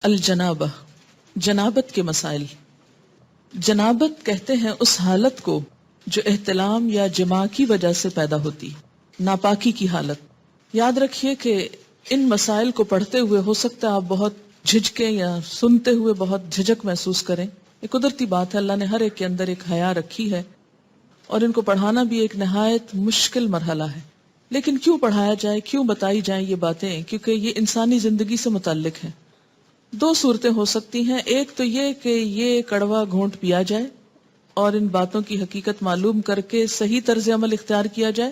الجنابہ، جنابت کے مسائل۔ جنابت کہتے ہیں اس حالت کو جو احتلام یا جماع کی وجہ سے پیدا ہوتی، ناپاکی کی حالت۔ یاد رکھیے کہ ان مسائل کو پڑھتے ہوئے ہو سکتا ہے آپ بہت جھجکیں یا سنتے ہوئے بہت جھجک محسوس کریں۔ یہ قدرتی بات ہے، اللہ نے ہر ایک کے اندر ایک حیا رکھی ہے اور ان کو پڑھانا بھی ایک نہایت مشکل مرحلہ ہے۔ لیکن کیوں پڑھایا جائے، کیوں بتائی جائیں یہ باتیں؟ کیونکہ یہ انسانی زندگی سے متعلق ہے۔ دو صورتیں ہو سکتی ہیں، ایک تو یہ کہ یہ کڑوا گھونٹ پیا جائے اور ان باتوں کی حقیقت معلوم کر کے صحیح طرز عمل اختیار کیا جائے،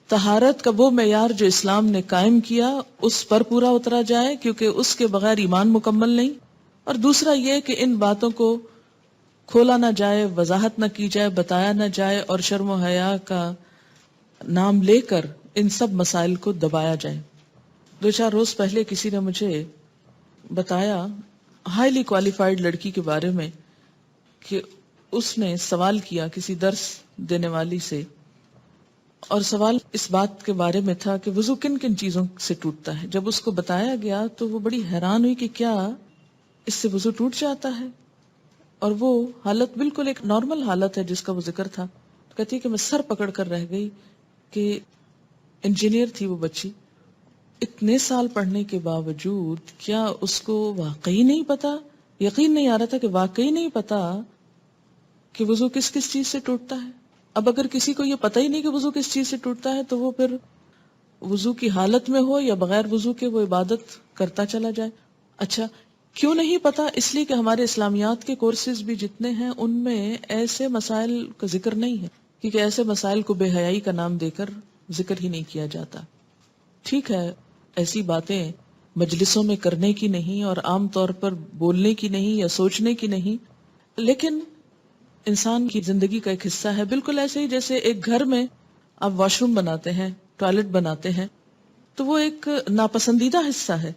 طہارت کا وہ معیار جو اسلام نے قائم کیا اس پر پورا اترا جائے، کیونکہ اس کے بغیر ایمان مکمل نہیں۔ اور دوسرا یہ کہ ان باتوں کو کھولا نہ جائے، وضاحت نہ کی جائے، بتایا نہ جائے اور شرم و حیا کا نام لے کر ان سب مسائل کو دبایا جائے۔ 2-4 روز پہلے کسی نے مجھے بتایا، ہائیلی کوالیفائڈ لڑکی کے بارے میں، کہ اس نے سوال کیا کسی درس دینے والی سے، اور سوال اس بات کے بارے میں تھا کہ وضو کن کن چیزوں سے ٹوٹتا ہے۔ جب اس کو بتایا گیا تو وہ بڑی حیران ہوئی کہ کیا اس سے وضو ٹوٹ جاتا ہے، اور وہ حالت بالکل ایک نارمل حالت ہے جس کا وہ ذکر تھا۔ کہتی ہے کہ میں سر پکڑ کر رہ گئی کہ انجینئر تھی وہ بچی، اتنے سال پڑھنے کے باوجود کیا اس کو واقعی نہیں پتا، یقین نہیں آ رہا تھا کہ واقعی نہیں پتا کہ وضو کس کس چیز سے ٹوٹتا ہے۔ اب اگر کسی کو یہ پتہ ہی نہیں کہ وضو کس چیز سے ٹوٹتا ہے تو وہ پھر وضو کی حالت میں ہو یا بغیر وضو کے وہ عبادت کرتا چلا جائے۔ اچھا، کیوں نہیں پتا؟ اس لیے کہ ہمارے اسلامیات کے کورسز بھی جتنے ہیں ان میں ایسے مسائل کا ذکر نہیں ہے، کیونکہ ایسے مسائل کو بے حیائی کا نام دے کر ذکر ہی نہیں کیا جاتا۔ ٹھیک ہے، ایسی باتیں مجلسوں میں کرنے کی نہیں اور عام طور پر بولنے کی نہیں یا سوچنے کی نہیں، لیکن انسان کی زندگی کا ایک حصہ ہے۔ بالکل ایسے ہی جیسے ایک گھر میں آپ واش روم بناتے ہیں، ٹوائلٹ بناتے ہیں، تو وہ ایک ناپسندیدہ حصہ ہے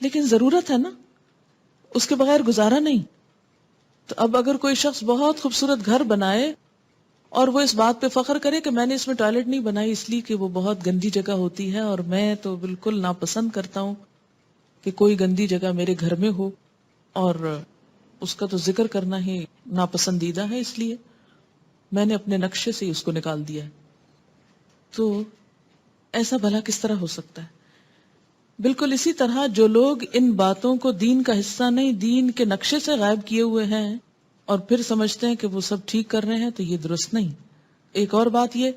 لیکن ضرورت ہے نا، اس کے بغیر گزارا نہیں۔ تو اب اگر کوئی شخص بہت خوبصورت گھر بنائے اور وہ اس بات پہ فخر کرے کہ میں نے اس میں ٹوائلٹ نہیں بنائی اس لیے کہ وہ بہت گندی جگہ ہوتی ہے اور میں تو بالکل ناپسند کرتا ہوں کہ کوئی گندی جگہ میرے گھر میں ہو، اور اس کا تو ذکر کرنا ہی ناپسندیدہ ہے، اس لیے میں نے اپنے نقشے سے ہی اس کو نکال دیا ہے، تو ایسا بھلا کس طرح ہو سکتا ہے؟ بالکل اسی طرح جو لوگ ان باتوں کو دین کا حصہ نہیں، دین کے نقشے سے غائب کیے ہوئے ہیں اور پھر سمجھتے ہیں کہ وہ سب ٹھیک کر رہے ہیں، تو یہ درست نہیں۔ ایک اور بات یہ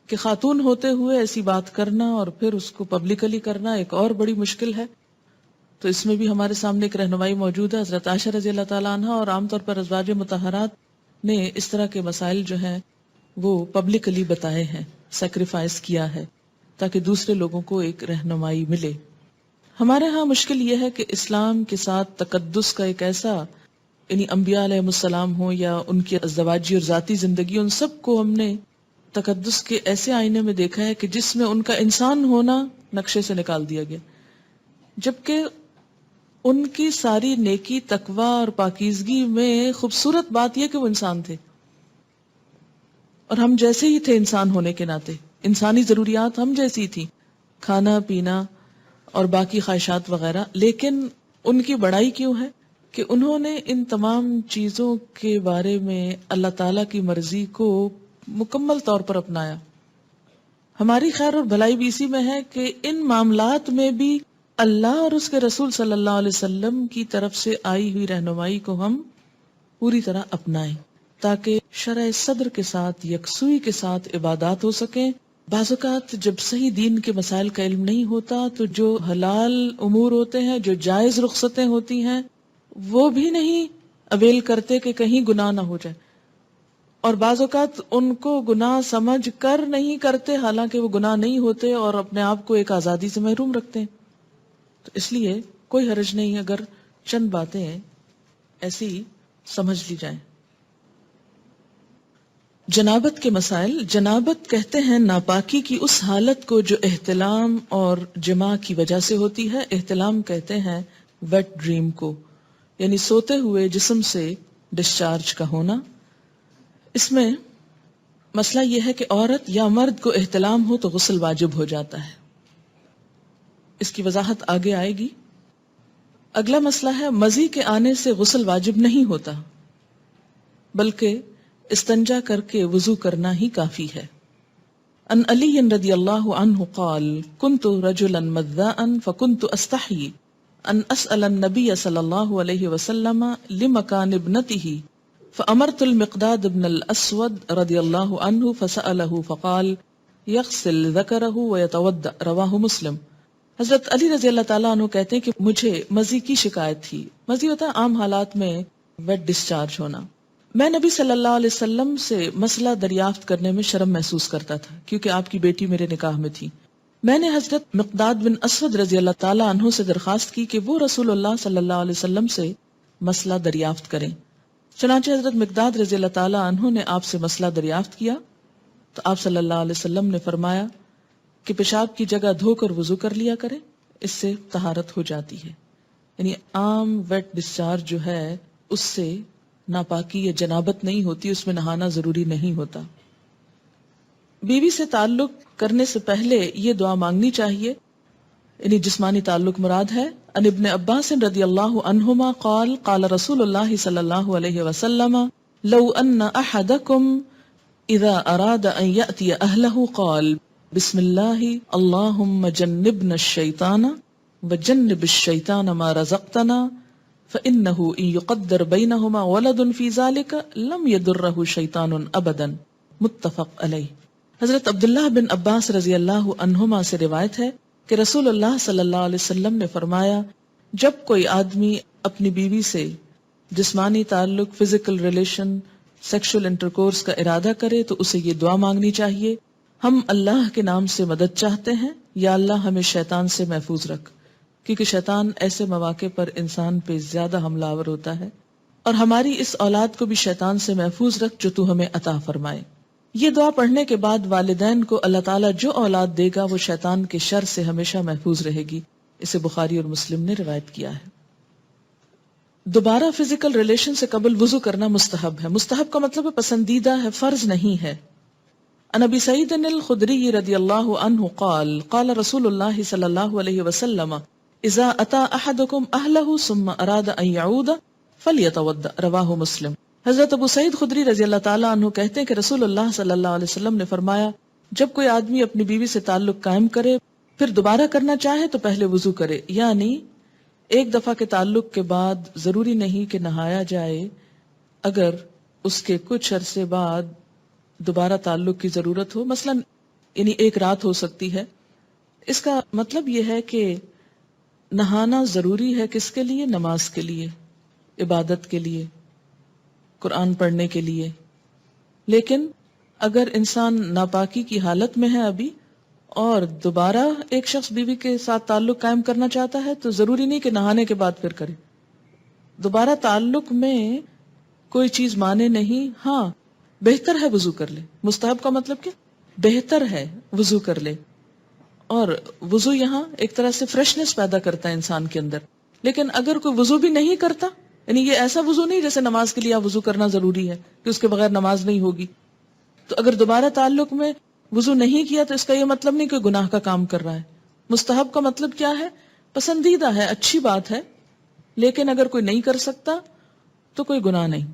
کہ خاتون ہوتے ہوئے ایسی بات کرنا اور پھر اس کو پبلکلی کرنا ایک اور بڑی مشکل ہے، تو اس میں بھی ہمارے سامنے ایک رہنمائی موجود ہے۔ حضرت عائشہ رضی اللہ تعالیٰ عنہ اور عام طور پر ازواج مطہرات نے اس طرح کے مسائل جو ہیں وہ پبلکلی بتائے ہیں، سیکریفائس کیا ہے تاکہ دوسرے لوگوں کو ایک رہنمائی ملے۔ ہمارے ہاں مشکل یہ ہے کہ اسلام کے ساتھ تقدس کا ایک ایسا، یعنی انبیاء علیہ السلام ہو یا ان کی ازدواجی اور ذاتی زندگی، ان سب کو ہم نے تقدس کے ایسے آئینے میں دیکھا ہے کہ جس میں ان کا انسان ہونا نقشے سے نکال دیا گیا، جبکہ ان کی ساری نیکی، تقوی اور پاکیزگی میں خوبصورت بات یہ کہ وہ انسان تھے اور ہم جیسے ہی تھے انسان ہونے کے ناطے، انسانی ضروریات ہم جیسی تھی، کھانا پینا اور باقی خواہشات وغیرہ۔ لیکن ان کی بڑائی کیوں ہے کہ انہوں نے ان تمام چیزوں کے بارے میں اللہ تعالی کی مرضی کو مکمل طور پر اپنایا۔ ہماری خیر اور بھلائی بھی اسی میں ہے کہ ان معاملات میں بھی اللہ اور اس کے رسول صلی اللہ علیہ وسلم کی طرف سے آئی ہوئی رہنمائی کو ہم پوری طرح اپنائیں، تاکہ شرع صدر کے ساتھ، یکسوئی کے ساتھ عبادات ہو سکیں۔ بعض اوقات جب صحیح دین کے مسائل کا علم نہیں ہوتا تو جو حلال امور ہوتے ہیں، جو جائز رخصتیں ہوتی ہیں، وہ بھی نہیں اویل کرتے کہ کہیں گناہ نہ ہو جائے، اور بعض اوقات ان کو گناہ سمجھ کر نہیں کرتے حالانکہ وہ گناہ نہیں ہوتے اور اپنے آپ کو ایک آزادی سے محروم رکھتے ہیں۔ تو اس لیے کوئی حرج نہیں اگر چند باتیں ایسی سمجھ لی جائیں۔ جنابت کے مسائل۔ جنابت کہتے ہیں ناپاکی کی اس حالت کو جو احتلام اور جماع کی وجہ سے ہوتی ہے۔ احتلام کہتے ہیں ویٹ ڈریم کو، یعنی سوتے ہوئے جسم سے ڈسچارج کا ہونا۔ اس میں مسئلہ یہ ہے کہ عورت یا مرد کو احتلام ہو تو غسل واجب ہو جاتا ہے، اس کی وضاحت آگے آئے گی۔ اگلا مسئلہ ہے مزی کے آنے سے غسل واجب نہیں ہوتا بلکہ استنجا کر کے وضو کرنا ہی کافی ہے. ان علی رضی اللہ عنہ قال كنت رجلا مذاء فكنت استحي ان اسأل النبي صلی اللہ علیہ وسلم لمكان ابنته فامرت المقداد بن الاسود رضی اللہ عنہ فسأله فقال يغسل ذکره ويتوضأ رواہ مسلم. حضرت علی رضی اللہ تعالیٰ عنہ کہتے ہیں کہ مجھے مزی کی شکایت تھی. مزی ہوتا ہے عام حالات میں ویٹ ڈسچارج ہونا. میں نبی صلی اللہ علیہ وسلم سے مسئلہ دریافت کرنے میں شرم محسوس کرتا تھا کیونکہ آپ کی بیٹی میرے نکاح میں تھی. میں نے حضرت مقداد بن اسود رضی اللہ تعالیٰ عنہ سے درخواست کی کہ وہ رسول اللہ صلی اللہ علیہ وسلم سے مسئلہ دریافت کریں. چنانچہ حضرت مقداد رضی اللہ تعالیٰ عنہ نے آپ سے مسئلہ دریافت کیا تو آپ صلی اللہ علیہ وسلم نے فرمایا کہ پیشاب کی جگہ دھو کر وضو کر لیا کرے، اس سے طہارت ہو جاتی ہے. یعنی عام ویٹ ڈسچارج جو ہے اس سے ناپاکی یا جنابت نہیں ہوتی، اس میں نہانا ضروری نہیں ہوتا. بیوی سے تعلق کرنے سے پہلے یہ دعا مانگنی چاہیے، یعنی جسمانی تعلق مراد ہے. ان ابن عباس رضی اللہ عنہما قال قال رسول اللہ صلی اللہ علیہ وسلم لو ان احدکم اذا اراد ان یأتی اہلہ قال بسم اللہ اللہم جنبنا الشیطان وجنب الشیطان ما رزقتنا فإنه إن يقدر بينهما ولد في ذلك لم يضره شيطان أبدا. متفق علیہ. حضرت عبداللہ بن عباس رضی اللہ عنہما سے روایت ہے کہ رسول اللہ صلی اللہ علیہ وسلم نے فرمایا جب کوئی آدمی اپنی بیوی سے جسمانی تعلق، فزیکل ریلیشن، سیکشل انٹرکورس کا ارادہ کرے تو اسے یہ دعا مانگنی چاہیے: ہم اللہ کے نام سے مدد چاہتے ہیں، یا اللہ ہمیں شیطان سے محفوظ رکھ، کیونکہ شیطان ایسے مواقع پر انسان پہ زیادہ حملہ آور ہوتا ہے، اور ہماری اس اولاد کو بھی شیطان سے محفوظ رکھ جو تو ہمیں عطا فرمائے. یہ دعا پڑھنے کے بعد والدین کو اللہ تعالیٰ جو اولاد دے گا وہ شیطان کے شر سے ہمیشہ محفوظ رہے گی. اسے بخاری اور مسلم نے روایت کیا ہے. دوبارہ فزیکل ریلیشن سے قبل وضو کرنا مستحب ہے. مستحب کا مطلب ہے پسندیدہ ہے، فرض نہیں ہے. عن ابی سعید الخدری رضی اللہ عنہ قال قال رسول اللہ صلی اللہ علیہ وسلم اذا اتا احدکم اہلہ ثم اراد ان یعود فلیتوضأ رواہ مسلم. حضرت ابو سعید خدری رضی اللہ تعالیٰ عنہ کہتے ہیں کہ رسول اللہ صلی اللہ علیہ وسلم نے فرمایا جب کوئی آدمی اپنی بیوی سے تعلق قائم کرے پھر دوبارہ کرنا چاہے تو پہلے وضو کرے. یعنی ایک دفعہ کے تعلق کے بعد ضروری نہیں کہ نہایا جائے، اگر اس کے کچھ عرصے بعد دوبارہ تعلق کی ضرورت ہو، مثلا یعنی ایک رات ہو سکتی ہے. اس کا مطلب یہ ہے کہ نہانا ضروری ہے کس کے لیے؟ نماز کے لیے، عبادت کے لیے، قرآن پڑھنے کے لیے. لیکن اگر انسان ناپاکی کی حالت میں ہے ابھی اور دوبارہ ایک شخص بیوی کے ساتھ تعلق قائم کرنا چاہتا ہے تو ضروری نہیں کہ نہانے کے بعد پھر کرے. دوبارہ تعلق میں کوئی چیز مانے نہیں. ہاں بہتر ہے وضو کر لے. مستحب کا مطلب کیا؟ بہتر ہے وضو کر لے. اور وضو یہاں ایک طرح سے فریشنس پیدا کرتا ہے انسان کے اندر. لیکن اگر کوئی وضو بھی نہیں کرتا، یعنی یہ ایسا وضو نہیں جیسے نماز کے لیے آپ وضو کرنا ضروری ہے کہ اس کے بغیر نماز نہیں ہوگی، تو اگر دوبارہ تعلق میں وضو نہیں کیا تو اس کا یہ مطلب نہیں کہ گناہ کا کام کر رہا ہے. مستحب کا مطلب کیا ہے؟ پسندیدہ ہے، اچھی بات ہے. لیکن اگر کوئی نہیں کر سکتا تو کوئی گناہ نہیں.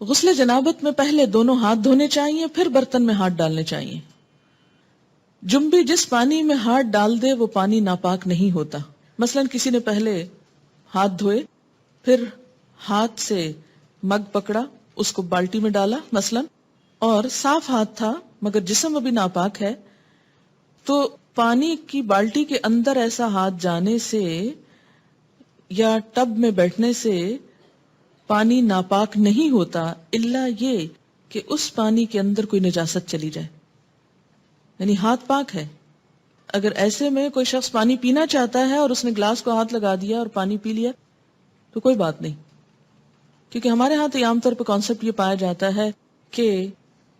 غسل جنابت میں پہلے دونوں ہاتھ دھونے چاہیے، پھر برتن میں ہاتھ ڈالنے چاہیے. جنبی جس پانی میں ہاتھ ڈال دے وہ پانی ناپاک نہیں ہوتا. مثلا کسی نے پہلے ہاتھ دھوئے، پھر ہاتھ سے مگ پکڑا، اس کو بالٹی میں ڈالا مثلا، اور صاف ہاتھ تھا مگر جسم ابھی ناپاک ہے، تو پانی کی بالٹی کے اندر ایسا ہاتھ جانے سے یا ٹب میں بیٹھنے سے پانی ناپاک نہیں ہوتا، الا یہ کہ اس پانی کے اندر کوئی نجاست چلی جائے. یعنی ہاتھ پاک ہے. اگر ایسے میں کوئی شخص پانی پینا چاہتا ہے اور اس نے گلاس کو ہاتھ لگا دیا اور پانی پی لیا تو کوئی بات نہیں، کیونکہ ہمارے ہاں تو عام طور پہ کانسیپٹ یہ پایا جاتا ہے کہ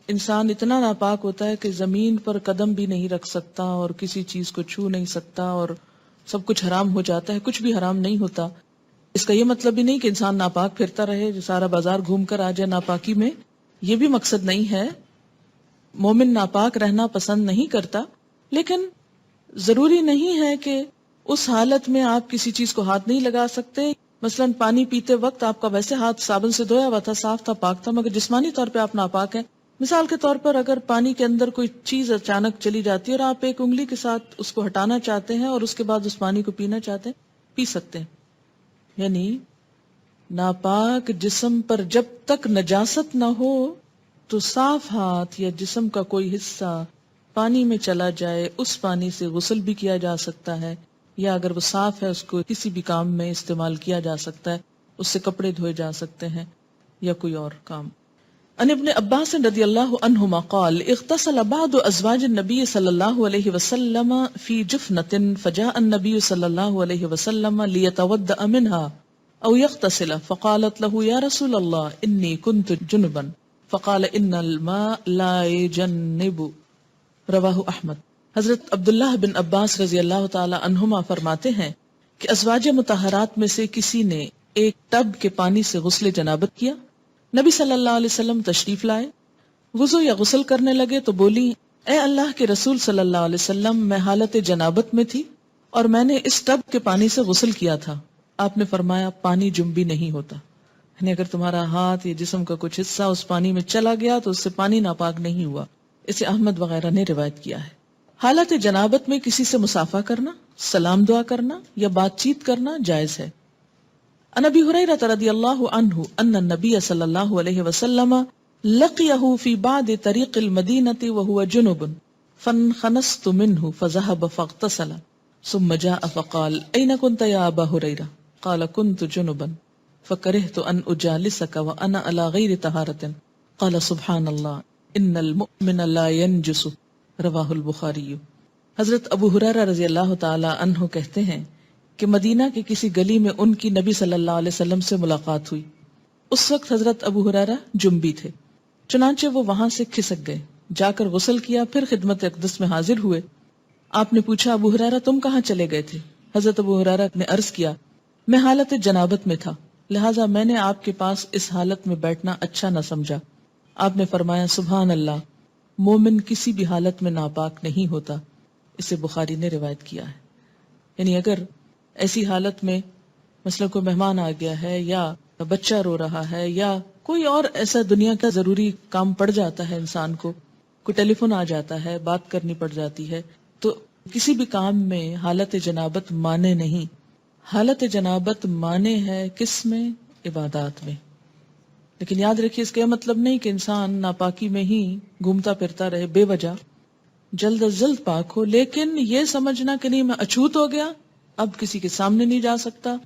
انسان اتنا ناپاک ہوتا ہے کہ زمین پر قدم بھی نہیں رکھ سکتا اور کسی چیز کو چھو نہیں سکتا اور سب کچھ حرام ہو جاتا ہے. کچھ بھی حرام نہیں ہوتا. اس کا یہ مطلب بھی نہیں کہ انسان ناپاک پھرتا رہے، جو سارا بازار گھوم کر آ جائے ناپاکی میں، یہ بھی مقصد نہیں ہے. مومن ناپاک رہنا پسند نہیں کرتا، لیکن ضروری نہیں ہے کہ اس حالت میں آپ کسی چیز کو ہاتھ نہیں لگا سکتے. مثلاً پانی پیتے وقت آپ کا ویسے ہاتھ صابن سے دھویا ہوا تھا، صاف تھا، پاک تھا، مگر جسمانی طور پہ آپ ناپاک ہیں. مثال کے طور پر اگر پانی کے اندر کوئی چیز اچانک چلی جاتی ہے اور آپ ایک انگلی کے ساتھ اس کو ہٹانا چاہتے ہیں اور اس کے بعد اس پانی کو پینا چاہتے ہیں، پی سکتے ہیں. یعنی ناپاک جسم پر جب تک نجاست نہ ہو تو صاف ہاتھ یا جسم کا کوئی حصہ پانی میں چلا جائے، اس پانی سے غسل بھی کیا جا سکتا ہے، یا اگر وہ صاف ہے اس کو کسی بھی کام میں استعمال کیا جا سکتا ہے، اس سے کپڑے دھوئے جا سکتے ہیں یا کوئی اور کام. ان ابن عباس رضی اللہ عنہما قال اغتسل بعض ازواج النبی صلی اللہ علیہ وسلم فی جفنة فجاء النبی صلی اللہ علیہ وسلم لیتودأ منها او یغتسل فقالت له یا رسول اللہ انی کنت جنبا فقال ان الماء لا يجنب. رواہ احمد. حضرت عبداللہ بن عباس رضی اللہ تعالی عنہما فرماتے ہیں کہ ازواج مطہرات میں سے کسی نے ایک ٹب کے پانی سے غسل جنابت کیا. نبی صلی اللہ علیہ وسلم تشریف لائے، وضو یا غسل کرنے لگے تو بولی، اے اللہ کے رسول صلی اللہ علیہ وسلم، میں حالت جنابت میں تھی اور میں نے اس ٹب کے پانی سے غسل کیا تھا. آپ نے فرمایا پانی جنبی نہیں ہوتا، یعنی اگر تمہارا ہاتھ یا جسم کا کچھ حصہ اس پانی میں چلا گیا تو اس سے پانی ناپاک نہیں ہوا. اسے احمد وغیرہ نے روایت کیا ہے. حالت جنابت میں کسی سے مصافحہ کرنا، سلام دعا کرنا یا بات چیت کرنا جائز ہے. عن ابی ہریرہ رضی اللہ عنہ ان النبی صلی اللہ علیہ وسلم لقیہ فی بعض طریق المدینۃ وہو جنب فانخنست منہ فذهب فاغتسل ثم جاء فقال این کنت یا ابا ہریرہ قال كنت جنبا فکرہت ان اجالسک وانا علی غیر طہارۃ قال سبحان اللہ ان المؤمن لا ينجس. رواہ البخاری. حضرت ابو ہریرہ رضی اللہ تعالی عنہ کہتے ہیں کہ مدینہ کے کسی گلی میں ان کی نبی صلی اللہ علیہ وسلم سے ملاقات ہوئی. اس وقت حضرت ابو ہریرہ جنبی تھے، چنانچہ وہ وہاں سے کھسک گئے، جا کر غسل کیا، پھر خدمت اقدس میں حاضر ہوئے. آپ نے پوچھا، ابو ہریرہ تم کہاں چلے گئے تھے؟ حضرت ابو ہریرہ نے عرض کیا، میں حالت جنابت میں تھا، لہٰذا میں نے آپ کے پاس اس حالت میں بیٹھنا اچھا نہ سمجھا. آپ نے فرمایا سبحان اللہ، مومن کسی بھی حالت میں ناپاک نہیں ہوتا. اسے بخاری نے روایت کیا ہے. یعنی اگر ایسی حالت میں مثلا کوئی مہمان آ گیا ہے یا بچہ رو رہا ہے یا کوئی اور ایسا دنیا کا ضروری کام پڑ جاتا ہے انسان کو، کوئی ٹیلی فون آ جاتا ہے، بات کرنی پڑ جاتی ہے، تو کسی بھی کام میں حالت جنابت مانے نہیں. حالت جنابت مانے ہے کس میں؟ عبادات میں. لیکن یاد رکھیے اس کا یہ مطلب نہیں کہ انسان ناپاکی میں ہی گھومتا پھرتا رہے بے وجہ، جلد از جلد پاک ہو، لیکن یہ سمجھنا کہ نہیں میں اچھوت ہو گیا، اب کسی کے سامنے نہیں جا سکتا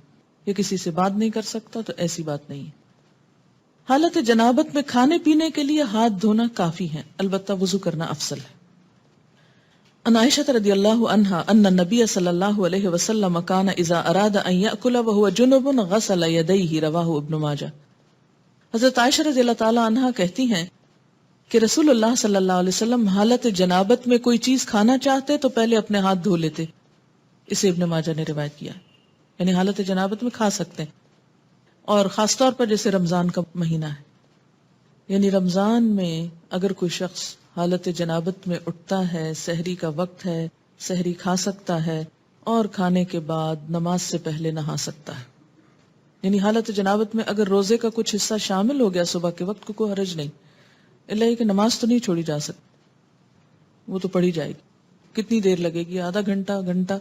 یا کسی سے بات نہیں کر سکتا، تو ایسی بات نہیں ہے. حالت جنابت میں کھانے پینے کے لیے ہاتھ دھونا کافی ہے، البتہ وضو کرنا افضل ہے. ان عائشہ رضی اللہ عنہا ان النبی صلی اللہ علیہ وسلم کان اذا اراد ان یأکل وهو جنب غسل یدیہ. رواہ ابن ماجہ. حضرت عائشہ رضی اللہ تعالی عنہا کہتی ہیں کہ رسول اللہ صلی اللہ علیہ وسلم حالت جنابت میں کوئی چیز کھانا چاہتے تو پہلے اپنے ہاتھ دھو لیتے. اسے ابن ماجہ نے روایت کیا. یعنی حالت جنابت میں کھا سکتے ہیں، اور خاص طور پر جیسے رمضان کا مہینہ ہے، یعنی رمضان میں اگر کوئی شخص حالت جنابت میں اٹھتا ہے، سحری کا وقت ہے، سحری کھا سکتا ہے اور کھانے کے بعد نماز سے پہلے نہا سکتا ہے. یعنی حالت جنابت میں اگر روزے کا کچھ حصہ شامل ہو گیا صبح کے وقت کو کوئی حرج نہیں، اللہ یہ کہ نماز تو نہیں چھوڑی جا سکتی، وہ تو پڑھی جائے گی. کتنی دیر لگے گی؟ آدھا گھنٹہ، گھنٹہ،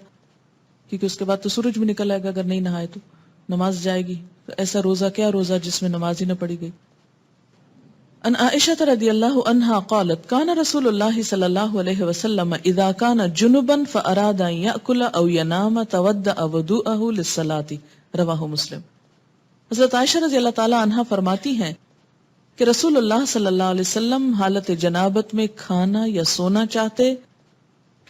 کیونکہ اس کے بعد تو سورج بھی نکل آئے گا اگر نہیں نہائے تو نماز جائے گی. تو ایسا روزہ کیا روزہ جس میں نماز ہی نہ پڑھی گئی. ان عائشہ رضی اللہ عنہا قالت کان رسول اللہ صلی اللہ علیہ وسلم اذا کان جنبا فاراد ان یأکل او ینام تودأ وضوءه للصلاة. رواہ مسلم. حضرت عائشہ رضی اللہ تعالی عنہا فرماتی ہیں کہ رسول اللہ صلی اللہ علیہ وسلم حالت جنابت میں کھانا یا سونا چاہتے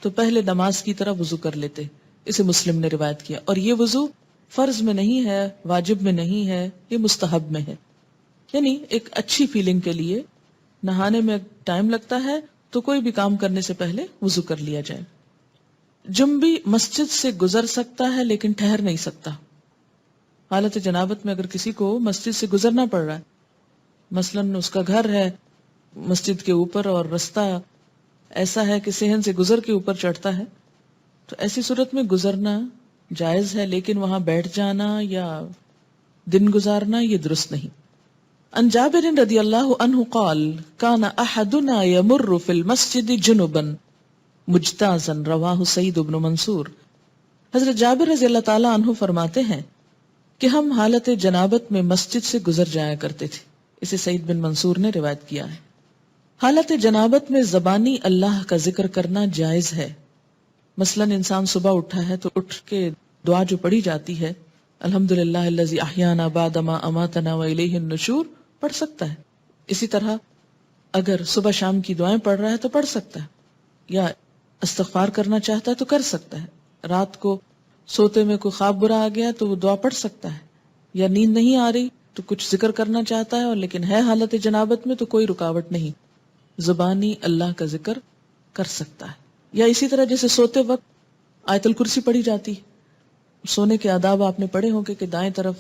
تو پہلے نماز کی طرح وضو کر لیتے. اسے مسلم نے روایت کیا. اور یہ وضو فرض میں نہیں ہے، واجب میں نہیں ہے، یہ مستحب میں ہے. یعنی ایک اچھی فیلنگ کے لیے نہانے میں ٹائم لگتا ہے تو کوئی بھی کام کرنے سے پہلے وضو کر لیا جائے. جنبی مسجد سے گزر سکتا ہے لیکن ٹھہر نہیں سکتا. حالت جنابت میں اگر کسی کو مسجد سے گزرنا پڑ رہا ہے، مثلاً اس کا گھر ہے مسجد کے اوپر اور رستہ ایسا ہے کہ صحن سے گزر کے اوپر چڑھتا ہے، تو ایسی صورت میں گزرنا جائز ہے، لیکن وہاں بیٹھ جانا یا دن گزارنا یہ درست نہیں. عن جابر رضی اللہ عنہ قال کان احدنا یمر فی المسجد جنبا مجتازا رواہ سعید بن منصور. حضرت جابر رضی اللہ تعالی عنہ فرماتے ہیں کہ ہم حالت جنابت میں مسجد سے گزر جایا کرتے تھے. اسے سعید بن منصور نے روایت کیا ہے. حالت جنابت میں زبانی اللہ کا ذکر کرنا جائز ہے. مثلا انسان صبح اٹھا ہے تو اٹھ کے دعا جو پڑھی جاتی ہے الحمدللہ الذی احیانا بعد ما اماتنا والیہ النشور پڑھ سکتا ہے. اسی طرح اگر صبح شام کی دعائیں پڑھ رہا ہے تو پڑھ سکتا ہے، یا استغفار کرنا چاہتا ہے تو کر سکتا ہے. رات کو سوتے میں کوئی خواب برا آ گیا تو وہ دعا پڑھ سکتا ہے، یا نیند نہیں آ رہی تو کچھ ذکر کرنا چاہتا ہے اور لیکن ہے حالت جنابت میں تو کوئی رکاوٹ نہیں، زبانی اللہ کا ذکر کر سکتا ہے. یا اسی طرح جیسے سوتے وقت آیت الکرسی پڑھی جاتی ہے. سونے کے آداب آپ نے پڑھے ہوں گے کہ دائیں طرف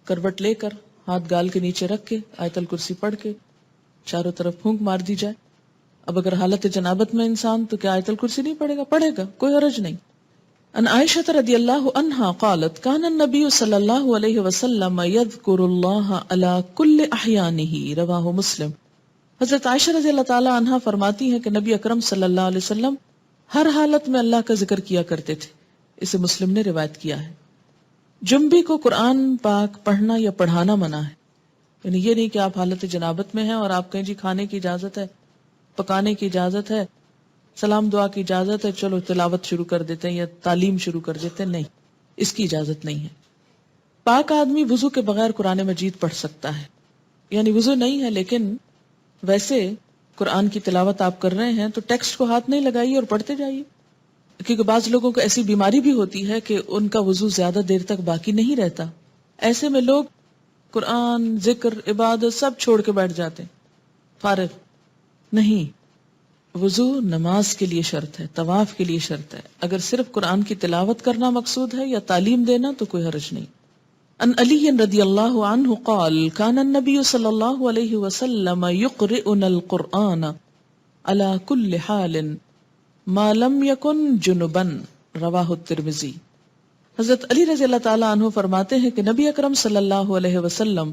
کروٹ لے کر ہاتھ گال کے نیچے رکھ کے آیت الکرسی پڑھ کے چاروں طرف پھونک مار دی جائے. اب اگر حالت جنابت میں انسان تو کیا آیت الکرسی نہیں پڑھے گا؟ پڑھے گا، کوئی حرج نہیں. ان عائشہ رضی اللہ عنہا قالت کان النبی صلی اللہ علیہ وسلم یذکر اللہ علی کل احیانہ رواہ مسلم. حضرت عائشہ رضی اللہ تعالی عنہا فرماتی ہیں کہ نبی اکرم صلی اللہ علیہ وسلم ہر حالت میں اللہ کا ذکر کیا کرتے تھے. اسے مسلم نے روایت کیا ہے. جنبی کو قرآن پاک پڑھنا یا پڑھانا منع ہے. یعنی یہ نہیں کہ آپ حالت جنابت میں ہیں اور آپ کہیں جی کھانے کی اجازت ہے، پکانے کی اجازت ہے، سلام دعا کی اجازت ہے، چلو تلاوت شروع کر دیتے ہیں یا تعلیم شروع کر دیتے ہیں. نہیں، اس کی اجازت نہیں ہے. پاک آدمی وضو کے بغیر قرآن مجید پڑھ سکتا ہے. یعنی وضو نہیں ہے لیکن ویسے قرآن کی تلاوت آپ کر رہے ہیں تو ٹیکسٹ کو ہاتھ نہیں لگائیے اور پڑھتے جائیے. کیونکہ بعض لوگوں کو ایسی بیماری بھی ہوتی ہے کہ ان کا وضو زیادہ دیر تک باقی نہیں رہتا. ایسے میں لوگ قرآن، ذکر، عبادت سب چھوڑ کے بیٹھ جاتے ہیں فارغ. نہیں، وضو نماز کے لیے شرط ہے، طواف کے لیے شرط ہے. اگر صرف قرآن کی تلاوت کرنا مقصود ہے یا تعلیم دینا تو کوئی حرج نہیں. ان علی رضی اللہ عنہ قال کان النبی صلی اللہ علیہ وسلم یقرئنا القرآن علی کل حال ما لم یکن جنبا رواہ الترمذی. حضرت علی رضی اللہ تعالی عنہ فرماتے ہیں کہ نبی اکرم صلی اللہ علیہ وسلم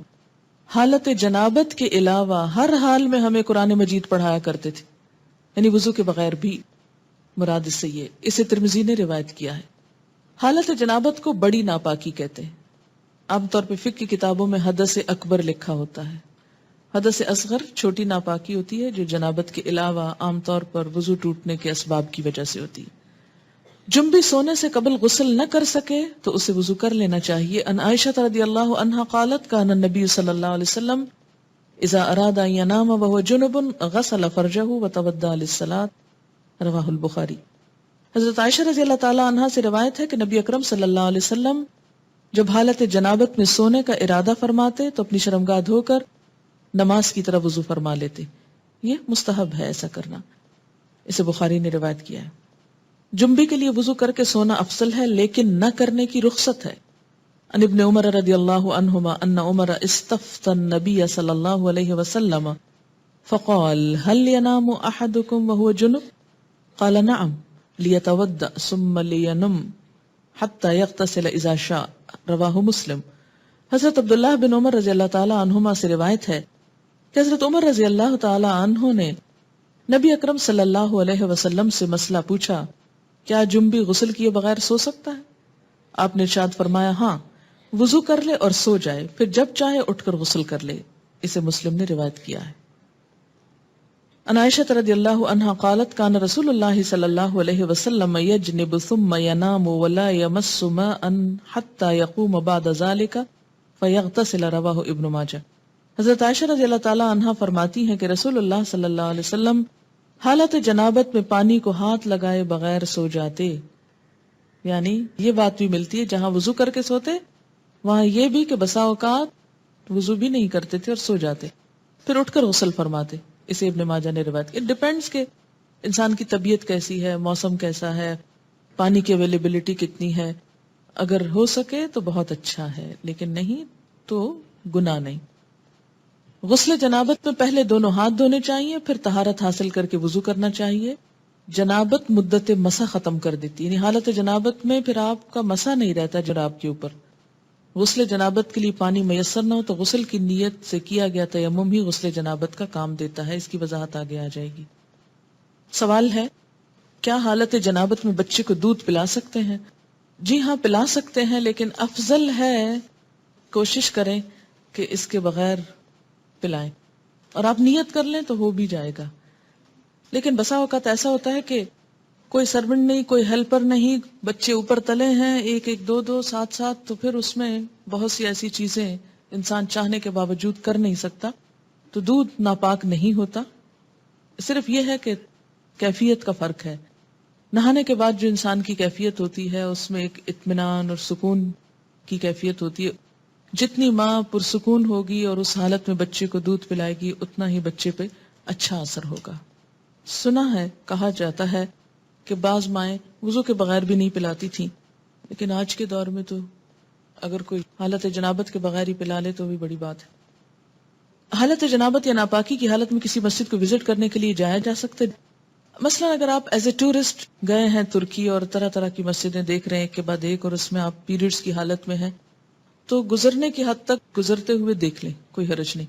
حالت جنابت کے علاوہ ہر حال میں ہمیں قرآن مجید پڑھایا کرتے تھے. یعنی وضو کے بغیر بھی مراد اس سے یہ. اسے ترمذی نے روایت کیا ہے. حالت جنابت کو بڑی ناپاکی کہتے ہیں. عام طور پہ فقہ کی کتابوں میں حدث اکبر لکھا ہوتا ہے. حدث اصغر چھوٹی ناپاکی ہوتی ہے جو جنابت کے علاوہ عام طور پر وضو ٹوٹنے کے اسباب کی وجہ سے ہوتی ہے. جنبی سونے سے قبل غسل نہ کر سکے تو اسے وضو کر لینا چاہیے. ان عائشہ رضی اللہ عنہا قالت کان النبی صلی اللہ علیہ وسلم اذا اراد ان ينام وهو جنب غسل فرجه وتوضا للصلاة رواہ البخاری. حضرت عائشہ رضی اللہ تعالی عنہا سے روایت ہے کہ نبی اکرم صلی اللہ علیہ وسلم جب حالت جنابت میں سونے کا ارادہ فرماتے تو اپنی شرمگاہ دھو کر نماز کی طرف وضو فرما لیتے. یہ مستحب ہے ایسا کرنا. اسے بخاری نے روایت کیا ہے. جنبی کے لیے وضو کر کے سونا افضل ہے لیکن نہ کرنے کی رخصت ہے. ان ابن عمر رضی اللہ عنہما ان عمر استفتى النبی صلی اللہ علیہ وسلم فقال هل ينام احدكم وهو جنب قال نعم ليتوضأ ثم لينم حتى يغتسل اذا شاء رواہ مسلم. حضرت عبداللہ بن عمر رضی اللہ تعالی عنہما سے روایت ہے کہ حضرت عمر رضی اللہ تعالی عنہ نے نبی اکرم صلی اللہ علیہ وسلم سے مسئلہ پوچھا کیا جنبی غسل کیے بغیر سو سکتا ہے؟ آپ نے ارشاد فرمایا ہاں، وضو کر لے اور سو جائے، پھر جب چاہے اٹھ کر غسل کر لے. اسے مسلم نے روایت کیا ہے. ان عائشہ رضی اللہ عنہا قالت کان رسول اللہ صلی اللہ علیہ وسلم یجنب ثم ینام ولا یمس ماء حتى یقوم بعد ذلك فیغتسل رواہ ابن ماجہ. حضرت عائشہ رضی اللہ تعالی عنہا فرماتی ہیں کہ رسول اللہ صلی اللہ علیہ وسلم حالت جنابت میں پانی کو ہاتھ لگائے بغیر سو جاتے. یعنی یہ بات بھی ملتی ہے جہاں وضو کر کے سوتے وہاں یہ بھی کہ بسا اوقات وضو بھی نہیں کرتے تھے اور سو جاتے، پھر اٹھ کر غسل فرماتے. اسے ابن ماجہ نے روایت کیا. ڈیپینڈز کہ انسان کی طبیعت کیسی ہے، موسم کیسا ہے، پانی کی اویلیبلٹی کتنی ہے. اگر ہو سکے تو بہت اچھا ہے، لیکن نہیں تو گناہ نہیں. غسل جنابت میں پہلے دونوں ہاتھ دھونے چاہیے، پھر طہارت حاصل کر کے وضو کرنا چاہیے. جنابت مدت مسا ختم کر دیتی، یعنی حالت جنابت میں پھر آپ کا مسا نہیں رہتا جناب کے اوپر. غسل جنابت کے لیے پانی میسر نہ ہو تو غسل کی نیت سے کیا گیا تیمم ہی غسل جنابت کا کام دیتا ہے. اس کی وضاحت آگے آ جائے گی. سوال ہے، کیا حالت جنابت میں بچے کو دودھ پلا سکتے ہیں؟ جی ہاں، پلا سکتے ہیں، لیکن افضل ہے کوشش کریں کہ اس کے بغیر پلائیں، اور آپ نیت کر لیں تو ہو بھی جائے گا. لیکن بسا اوقات ایسا ہوتا ہے کہ کوئی سرونٹ نہیں، کوئی ہیلپر نہیں، بچے اوپر تلے ہیں، ایک ایک دو دو ساتھ ساتھ، تو پھر اس میں بہت سی ایسی چیزیں انسان چاہنے کے باوجود کر نہیں سکتا، تو دودھ ناپاک نہیں ہوتا. صرف یہ ہے کہ کیفیت کا فرق ہے. نہانے کے بعد جو انسان کی کیفیت ہوتی ہے اس میں ایک اطمینان اور سکون کی کیفیت ہوتی ہے. جتنی ماں پرسکون ہوگی اور اس حالت میں بچے کو دودھ پلائے گی اتنا ہی بچے پہ اچھا اثر ہوگا. سنا ہے، کہا جاتا ہے کہ بعض مائیں وضو کے بغیر بھی نہیں پلاتی تھیں، لیکن آج کے دور میں تو اگر کوئی حالت جنابت کے بغیر ہی پلا لے تو بھی بڑی بات ہے. حالت جنابت یا ناپاکی کی حالت میں کسی مسجد کو وزٹ کرنے کے لیے جایا جا سکتا ہے. مثلا اگر آپ ایز اے ٹورسٹ گئے ہیں ترکی اور طرح طرح کی مسجدیں دیکھ رہے ہیں ایک کے بعد ایک، اور اس میں آپ پیریڈز کی حالت میں ہیں، تو گزرنے کی حد تک گزرتے ہوئے دیکھ لیں، کوئی حرج نہیں،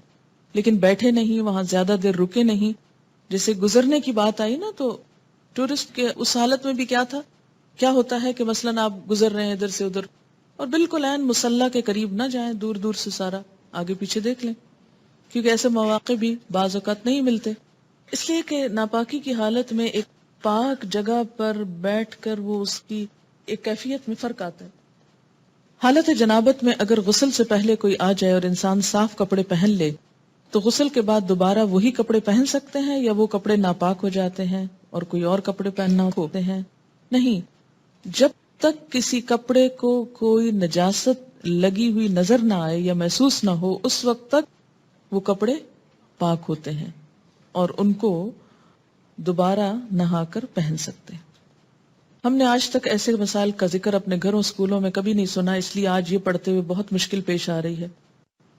لیکن بیٹھے نہیں، وہاں زیادہ دیر رکے نہیں. جیسے گزرنے کی بات آئی نا، تو ٹورسٹ کے اس حالت میں بھی کیا ہوتا ہے کہ مثلا آپ گزر رہے ہیں ادھر سے ادھر، اور بالکل عین مصلی کے قریب نہ جائیں، دور دور سے سارا آگے پیچھے دیکھ لیں، کیونکہ ایسے مواقع بھی بعض اوقات نہیں ملتے. اس لیے کہ ناپاکی کی حالت میں ایک پاک جگہ پر بیٹھ کر وہ اس کی ایک کیفیت میں فرق آتا ہے. حالت جنابت میں اگر غسل سے پہلے کوئی آ جائے اور انسان صاف کپڑے پہن لے تو غسل کے بعد دوبارہ وہی کپڑے پہن سکتے ہیں، یا وہ کپڑے ناپاک ہو جاتے ہیں اور کوئی اور کپڑے پہننا ہوتے ہیں؟ نہیں، جب تک کسی کپڑے کو کوئی نجاست لگی ہوئی نظر نہ آئے یا محسوس نہ ہو اس وقت تک وہ کپڑے پاک ہوتے ہیں اور ان کو دوبارہ نہا کر پہن سکتے ہیں. ہم نے آج تک ایسے مسائل کا ذکر اپنے گھروں اسکولوں میں کبھی نہیں سنا، اس لیے آج یہ پڑھتے ہوئے بہت مشکل پیش آ رہی ہے.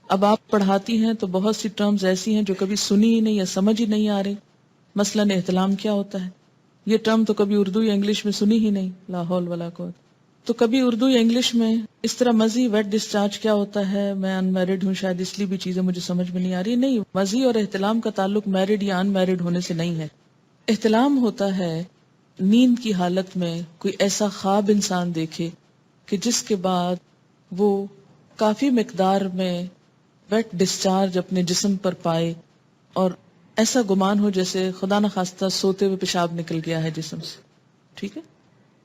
اب آپ پڑھاتی ہیں تو بہت سی ٹرمز ایسی ہیں جو کبھی سنی ہی نہیں یا سمجھ ہی نہیں آ رہی. مثلاً احتلام کیا ہوتا ہے؟ یہ ٹرم تو کبھی اردو یا انگلش میں سنی ہی نہیں، لا حول ولا قوت. تو کبھی اردو یا انگلش میں اس طرح مزی ویٹ ڈسچارج کیا ہوتا ہے؟ میں ان میرڈ ہوں، شاید اس لیے بھی چیزیں مجھے سمجھ میں نہیں آ رہی. نہیں، مزی اور احتلام کا تعلق میرڈ یا ان میرڈ ہونے سے نہیں ہے. احتلام ہوتا ہے نیند کی حالت میں کوئی ایسا خواب انسان دیکھے کہ جس کے بعد وہ کافی مقدار میں ویٹ ڈسچارج اپنے جسم پر پائے، اور ایسا گمان ہو جیسے خدا نخواستہ سوتے ہوئے پیشاب نکل گیا ہے جسم سے. ٹھیک ہے،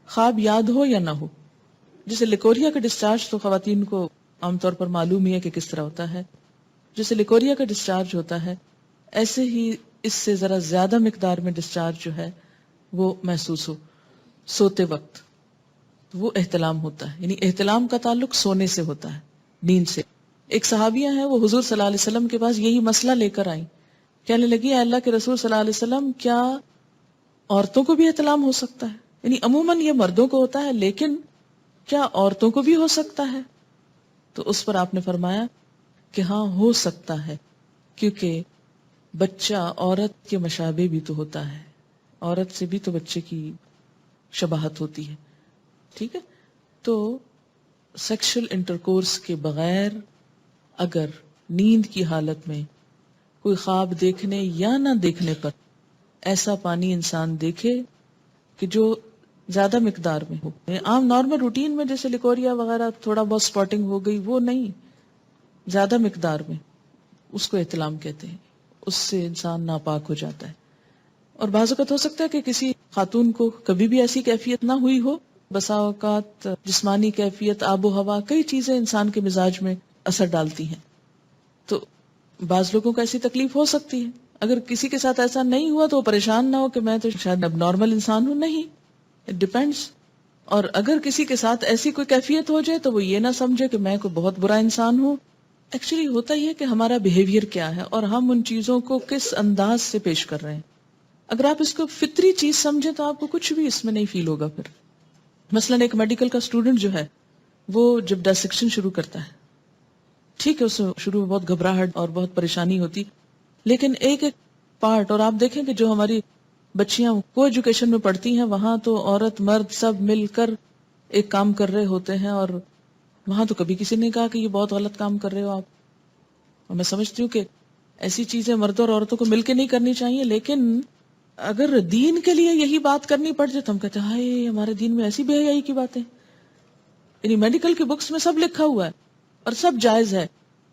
خواب یاد ہو یا نہ ہو. جیسے لیکوریا کا ڈسچارج تو خواتین کو عام طور پر معلوم ہی ہے کہ کس طرح ہوتا ہے. جیسے لیکوریا کا ڈسچارج ہوتا ہے ایسے ہی اس سے ذرا زیادہ مقدار میں ڈسچارج جو ہے وہ محسوس ہو سوتے وقت، وہ احتلام ہوتا ہے. یعنی احتلام کا تعلق سونے سے ہوتا ہے، نیند سے. ایک صحابیہ ہیں، وہ حضور صلی اللہ علیہ وسلم کے پاس یہی مسئلہ لے کر آئیں. کہنے لگی، اے اللہ کے رسول صلی اللہ علیہ وسلم، کیا عورتوں کو بھی احتلام ہو سکتا ہے؟ یعنی عموماً یہ مردوں کو ہوتا ہے، لیکن کیا عورتوں کو بھی ہو سکتا ہے؟ تو اس پر آپ نے فرمایا کہ ہاں ہو سکتا ہے، کیونکہ بچہ عورت کے مشابہ بھی تو ہوتا ہے، عورت سے بھی تو بچے کی شباہت ہوتی ہے. ٹھیک ہے، تو سیکشل انٹرکورس کے بغیر اگر نیند کی حالت میں کوئی خواب دیکھنے یا نہ دیکھنے پر ایسا پانی انسان دیکھے کہ جو زیادہ مقدار میں ہو، عام نارمل روٹین میں جیسے لیکوریا وغیرہ تھوڑا بہت سپاٹنگ ہو گئی، وہ نہیں، زیادہ مقدار میں، اس کو احتلام کہتے ہیں. اس سے انسان ناپاک ہو جاتا ہے. اور بعض اوقات ہو سکتا ہے کہ کسی خاتون کو کبھی بھی ایسی کیفیت نہ ہوئی ہو. بسا اوقات جسمانی کیفیت، آب و ہوا، کئی چیزیں انسان کے مزاج میں اثر ڈالتی ہیں، تو بعض لوگوں کو ایسی تکلیف ہو سکتی ہے. اگر کسی کے ساتھ ایسا نہیں ہوا تو وہ پریشان نہ ہو کہ میں تو شاید اب نارمل انسان ہوں. نہیں، اٹ ڈیپینڈس. اور اگر کسی کے ساتھ ایسی کوئی کیفیت ہو جائے تو وہ یہ نہ سمجھے کہ میں کوئی بہت برا انسان ہوں. ایکچولی ہوتا یہ کہ ہمارا بیہیویئر کیا ہے اور ہم ان چیزوں کو کس انداز سے پیش کر رہے ہیں. اگر آپ اس کو فطری چیز سمجھیں تو آپ کو کچھ بھی اس میں نہیں فیل ہوگا. پھر مثلا ایک میڈیکل کا اسٹوڈنٹ جو ہے وہ جب ڈسیکشن شروع کرتا ہے، ٹھیک ہے، اس شروع میں بہت گھبراہٹ اور بہت پریشانی ہوتی، لیکن ایک ایک پارٹ، اور آپ دیکھیں کہ جو ہماری بچیاں کو ایجوکیشن میں پڑھتی ہیں وہاں تو عورت مرد سب مل کر ایک کام کر رہے ہوتے ہیں، اور وہاں تو کبھی کسی نے کہا کہ یہ بہت غلط کام کر رہے ہو آپ. اور میں سمجھتی ہوں کہ ایسی چیزیں مردوں اور عورتوں کو مل کے نہیں کرنی چاہیے، لیکن اگر دین کے لیے یہی بات کرنی پڑ جائے تو ہم کہتے ہیں ہائے ہمارے دین میں ایسی بے حیائی کی باتیں. یعنی میڈیکل کی بکس میں سب لکھا ہوا ہے اور سب جائز ہے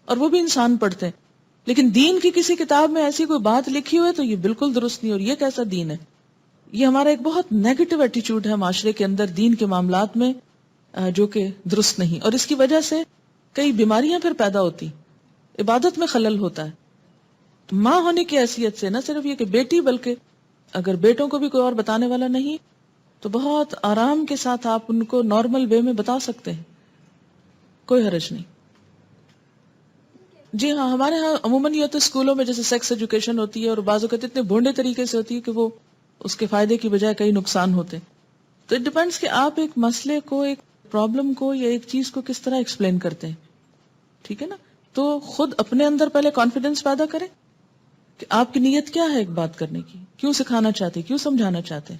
اور وہ بھی انسان پڑھتے ہیں، لیکن دین کی کسی کتاب میں ایسی کوئی بات لکھی ہوئی ہے تو یہ بالکل درست نہیں. اور یہ کیسا دین ہے؟ یہ ہمارا ایک بہت نیگیٹو ایٹیچیوڈ ہے معاشرے کے اندر دین کے معاملات میں، جو کہ درست نہیں. اور اس کی وجہ سے کئی بیماریاں پھر پیدا ہوتی، عبادت میں خلل ہوتا ہے. تو ماں ہونے کی حیثیت سے نہ صرف یہ کہ بیٹی، بلکہ اگر بیٹوں کو بھی کوئی اور بتانے والا نہیں تو بہت آرام کے ساتھ آپ ان کو نارمل وے میں بتا سکتے ہیں، کوئی حرج نہیں. جی ہاں، ہمارے ہاں عموماً یہ ہوتا ہے اسکولوں میں جیسے سیکس ایجوکیشن ہوتی ہے اور بعض اوقات اتنے بھونڈے طریقے سے ہوتی ہے کہ وہ اس کے فائدے کی بجائے کئی نقصان ہوتے ہیں. تو اٹ ڈیپینڈس کہ آپ ایک مسئلے کو، ایک پرابلم کو یا ایک چیز کو کس طرح ایکسپلین کرتے ہیں. ٹھیک ہے نا؟ تو خود اپنے اندر پہلے کانفیڈنس پیدا کریں کہ آپ کی نیت کیا ہے ایک بات کرنے کی، کیوں سکھانا چاہتے، کیوں سمجھانا چاہتے ہیں.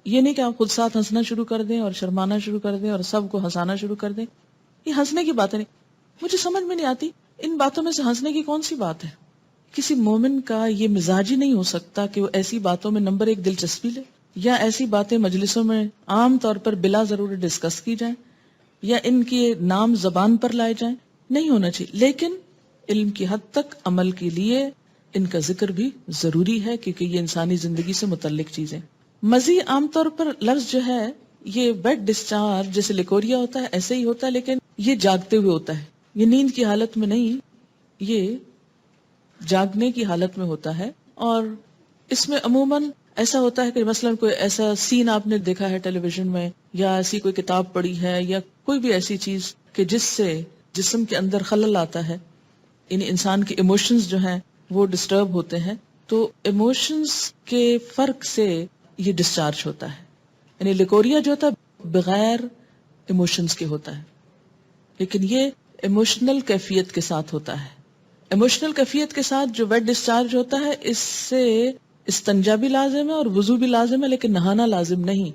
یہ نہیں کہ آپ خود ساتھ ہنسنا شروع کر دیں اور شرمانا شروع کر دیں اور سب کو ہنسانا شروع کر دیں. یہ ہنسنے کی باتیں نہیں، مجھے سمجھ میں نہیں آتی ان باتوں میں سے ہنسنے کی کون سی بات ہے. کسی مومن کا یہ مزاج ہی نہیں ہو سکتا کہ وہ ایسی باتوں میں نمبر ایک دلچسپی لے، یا ایسی باتیں مجلسوں میں عام طور پر بلا ضرور ڈسکس کی جائیں یا ان کے نام زبان پر لائے جائیں. نہیں ہونا چاہیے. لیکن علم کی حد تک عمل کے لیے ان کا ذکر بھی ضروری ہے کیونکہ یہ انسانی زندگی سے متعلق چیزیں. مزی عام طور پر لفظ جو ہے یہ ویٹ ڈسچارج جیسے لیکوریا ہوتا ہے ایسے ہی ہوتا ہے، لیکن یہ جاگتے ہوئے ہوتا ہے، یہ نیند کی حالت میں نہیں، یہ جاگنے کی حالت میں ہوتا ہے. اور اس میں عموماً ایسا ہوتا ہے کہ مثلا کوئی ایسا سین آپ نے دیکھا ہے ٹیلی ویژن میں، یا ایسی کوئی کتاب پڑھی ہے، یا کوئی بھی ایسی چیز کہ جس سے جسم کے اندر خلل آتا ہے، یعنی انسان کے ایموشنز جو ہیں وہ ڈسٹرب ہوتے ہیں. تو ایموشنز کے فرق سے یہ ڈسچارج ہوتا ہے. یعنی لیکوریا جو ہوتا ہے بغیر ایموشنز کے ہوتا ہے، لیکن یہ ایموشنل کیفیت کے ساتھ ہوتا ہے. ایموشنل کیفیت کے ساتھ جو ویٹ ڈسچارج ہوتا ہے اس سے استنجا بھی لازم ہے اور وضو بھی لازم ہے، لیکن نہانا لازم نہیں.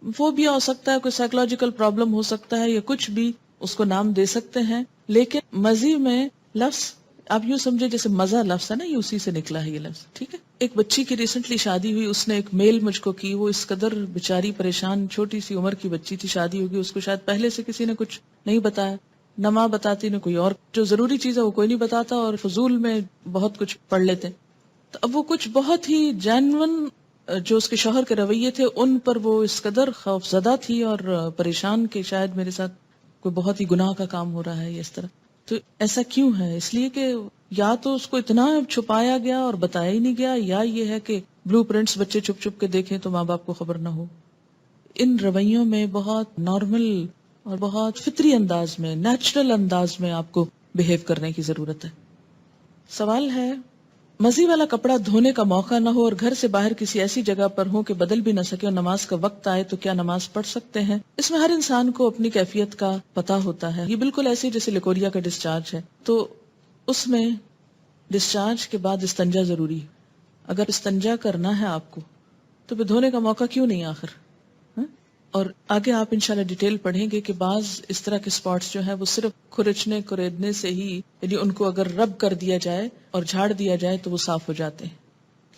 وہ بھی ہو سکتا ہے کوئی سائیکولوجیکل پرابلم ہو سکتا ہے یا کچھ بھی اس کو نام دے سکتے ہیں. لیکن مزی میں لفظ آپ یوں سمجھے جیسے مزہ لفظ ہے نا، یہ اسی سے نکلا ہے یہ لفظ. ٹھیک ہے. ایک بچی کی ریسنٹلی شادی ہوئی، اس نے ایک میل مجھ کو کی، وہ اس قدر بیچاری پریشان، چھوٹی سی عمر کی بچی تھی، شادی ہوگی، اس کو شاید پہلے سے کسی نے کچھ نہیں بتایا، نہ ماں بتاتی نہ کوئی اور، جو ضروری چیز ہے وہ کوئی نہیں بتاتا اور فضول میں بہت کچھ پڑھ لیتے. تو اب وہ کچھ بہت ہی جینون جو اس کے شوہر کے رویے تھے ان پر وہ اس قدر خوف زدہ تھی اور پریشان کہ شاید میرے ساتھ کوئی بہت ہی گناہ کا کام ہو رہا ہے اس طرح. تو ایسا کیوں ہے؟ اس لیے کہ یا تو اس کو اتنا چھپایا گیا اور بتایا ہی نہیں گیا، یا یہ ہے کہ بلو پرنٹس بچے چھپ چھپ کے دیکھیں تو ماں باپ کو خبر نہ ہو. ان رویوں میں بہت نارمل اور بہت فطری انداز میں، نیچرل انداز میں آپ کو بہیو کرنے کی ضرورت ہے. سوال ہے، مزی والا کپڑا دھونے کا موقع نہ ہو اور گھر سے باہر کسی ایسی جگہ پر ہو کہ بدل بھی نہ سکے اور نماز کا وقت آئے تو کیا نماز پڑھ سکتے ہیں؟ اس میں ہر انسان کو اپنی کیفیت کا پتہ ہوتا ہے. یہ بالکل ایسے جیسے لیکوریا کا ڈسچارج ہے، تو اس میں ڈسچارج کے بعد استنجا ضروری ہے. اگر استنجا کرنا ہے آپ کو تو پھر دھونے کا موقع کیوں نہیں آخر؟ اور آگے آپ انشاءاللہ ڈیٹیل پڑھیں گے کہ بعض اس طرح کے سپاٹس جو ہیں وہ صرف کھرچنے کریدنے سے ہی، یعنی ان کو اگر رب کر دیا جائے اور جھاڑ دیا جائے تو وہ صاف ہو جاتے ہیں.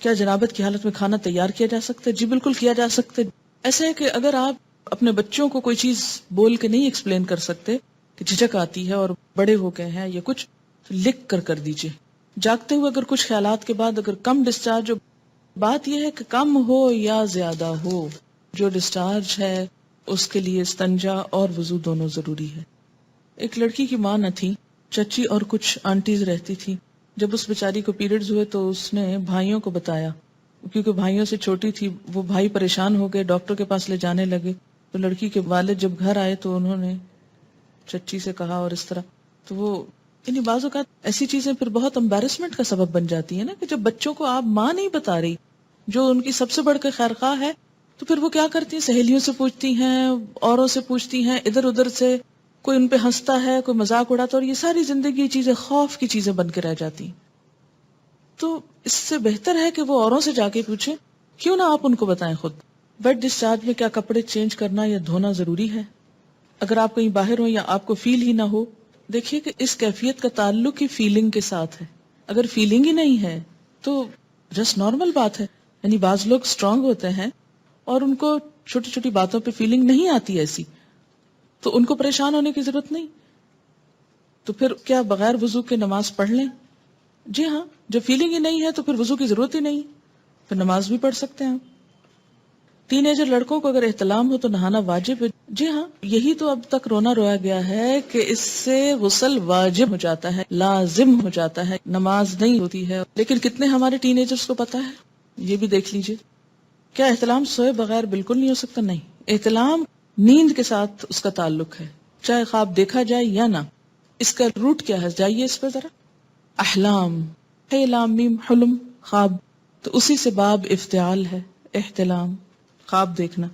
کیا جنابت کی حالت میں کھانا تیار کیا جا سکتا ہے؟ جی بالکل کیا جا سکتا ہے. ایسا ہے کہ اگر آپ اپنے بچوں کو کوئی چیز بول کے نہیں ایکسپلین کر سکتے کہ جھجک آتی ہے اور بڑے ہو گئے ہیں یا کچھ، تو لکھ کر دیجئے. جاگتے ہوئے اگر کچھ خیالات کے بعد اگر کم ڈسچارج، بات یہ ہے کہ کم ہو یا زیادہ ہو، جو ڈسچارج ہے اس کے لیے استنجا اور وضو دونوں ضروری ہے. ایک لڑکی کی ماں نہ تھی، چچی اور کچھ آنٹیز رہتی تھی. جب اس بیچاری کو پیریڈز ہوئے تو اس نے بھائیوں کو بتایا، کیونکہ بھائیوں سے چھوٹی تھی. وہ بھائی پریشان ہو گئے، ڈاکٹر کے پاس لے جانے لگے. تو لڑکی کے والد جب گھر آئے تو انہوں نے چچی سے کہا اور اس طرح. تو وہ یعنی بعض اوقات ایسی چیزیں پھر بہت امبیرسمنٹ کا سبب بن جاتی ہیں نا، کہ جب بچوں کو آپ ماں نہیں بتا رہی جو ان کی سب سے بڑھ کے خیر خواہ ہے، تو پھر وہ کیا کرتی ہیں، سہیلیوں سے پوچھتی ہیں، اوروں سے پوچھتی ہیں، ادھر ادھر سے کوئی ان پہ ہنستا ہے، کوئی مذاق اڑاتا ہے، اور یہ ساری زندگی چیزیں خوف کی چیزیں بن کے رہ جاتی ہیں. تو اس سے بہتر ہے کہ وہ اوروں سے جا کے پوچھیں، کیوں نہ آپ ان کو بتائیں خود. بیڈ ڈسچارج میں کیا کپڑے چینج کرنا یا دھونا ضروری ہے؟ اگر آپ کہیں باہر ہو یا آپ کو فیل ہی نہ ہو، دیکھیے کہ اس کیفیت کا تعلق ہی فیلنگ کے ساتھ ہے. اگر فیلنگ ہی نہیں ہے تو جسٹ نارمل بات ہے. یعنی بعض لوگ اسٹرانگ ہوتے ہیں اور ان کو چھوٹی چھوٹی باتوں پہ فیلنگ نہیں آتی ایسی، تو ان کو پریشان ہونے کی ضرورت نہیں. تو پھر کیا بغیر وضو کے نماز پڑھ لیں؟ جی ہاں، جب فیلنگ ہی نہیں ہے تو پھر وضو کی ضرورت ہی نہیں، پھر نماز بھی پڑھ سکتے ہیں. ٹین ایجر لڑکوں کو اگر احتلام ہو تو نہانا واجب ہے. جی ہاں، یہی تو اب تک رونا رویا گیا ہے کہ اس سے غسل واجب ہو جاتا ہے، لازم ہو جاتا ہے، نماز نہیں ہوتی ہے. لیکن کتنے ہمارے ٹین ایجرز کو پتا ہے؟ یہ بھی دیکھ لیجئے. کیا احتلام سوئے بغیر بالکل نہیں ہو سکتا؟ نہیں، احتلام نیند کے ساتھ اس کا تعلق ہے، چاہے خواب دیکھا جائے یا نہ. اس کا روٹ کیا ہے؟ جائیے اس پہ ذرا. احلام، ہے لام میم حلم، خواب. تو اسی سے باب افتعال ہے، احتلام، خواب دیکھنا.